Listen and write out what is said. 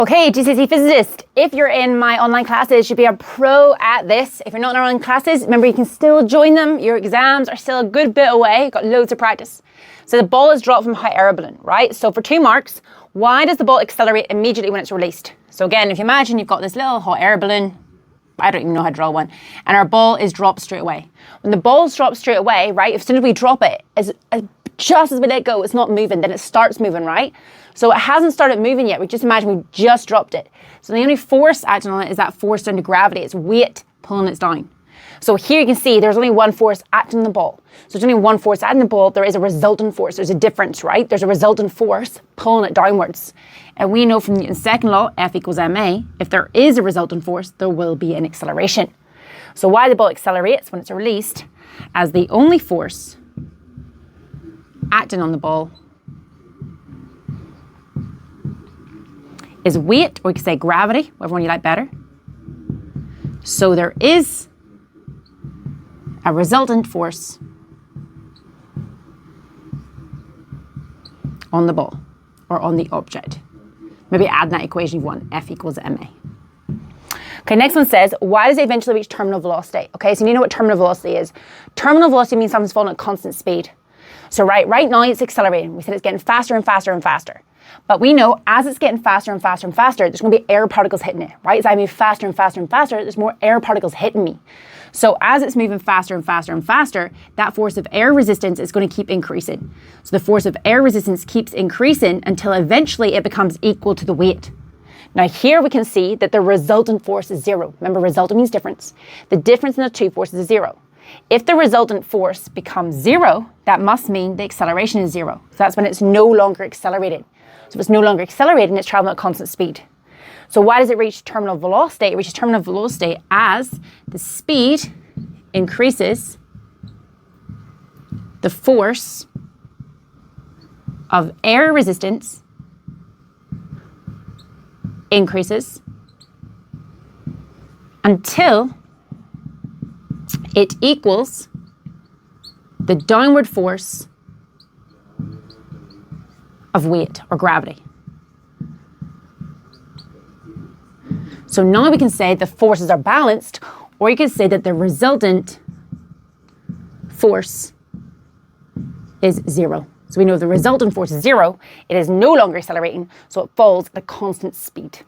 Okay, GCSE physicist, if you're in my online classes, you should be a pro at this. If you're not in our online classes, remember you can still join them. Your exams are still a good bit away. You've got loads of practice. So the ball is dropped from a hot air balloon, right? So for 2 marks, why does the ball accelerate immediately when it's released? So again, if you imagine you've got this little hot air balloon, I don't even know how to draw one, and our ball is dropped straight away. When the ball's dropped straight away, right, as soon as we drop it, just as we let it go, it's not moving, then it starts moving, right? So it hasn't started moving yet. We just imagine we just dropped it. So the only force acting on it is that force down to gravity. It's weight pulling it down. So here you can see there's only one force acting on the ball. So there's only one force acting on the ball. There is a resultant force. There's a difference, right? There's a resultant force pulling it downwards. And we know from Newton's second law, F equals ma, if there is a resultant force, there will be an acceleration. So why the ball accelerates when it's released, as the only force acting on the ball is weight, or you could say gravity, whichever one you like better. So there is a resultant force on the ball, or on the object. Maybe add that equation you've won, F equals ma. Okay, next one says, why does it eventually reach terminal velocity? Okay, so you know what terminal velocity is. Terminal velocity means something's falling at constant speed. So right now it's accelerating. We said it's getting faster and faster and faster. But we know as it's getting faster and faster and faster, there's going to be air particles hitting it, right? As I move faster and faster and faster, there's more air particles hitting me. So as it's moving faster and faster and faster, that force of air resistance is going to keep increasing. So the force of air resistance keeps increasing until eventually it becomes equal to the weight. Now here we can see that the resultant force is 0. Remember, resultant means difference. The difference in the two forces is 0. If the resultant force becomes 0, that must mean the acceleration is 0. So that's when it's no longer accelerating. So if it's no longer accelerating, it's traveling at constant speed. So why does it reach terminal velocity? It reaches terminal velocity as the speed increases, the force of air resistance increases until it equals the downward force of weight or gravity. So now we can say the forces are balanced, or you can say that the resultant force is 0. So we know the resultant force is 0. It is no longer accelerating, so it falls at a constant speed.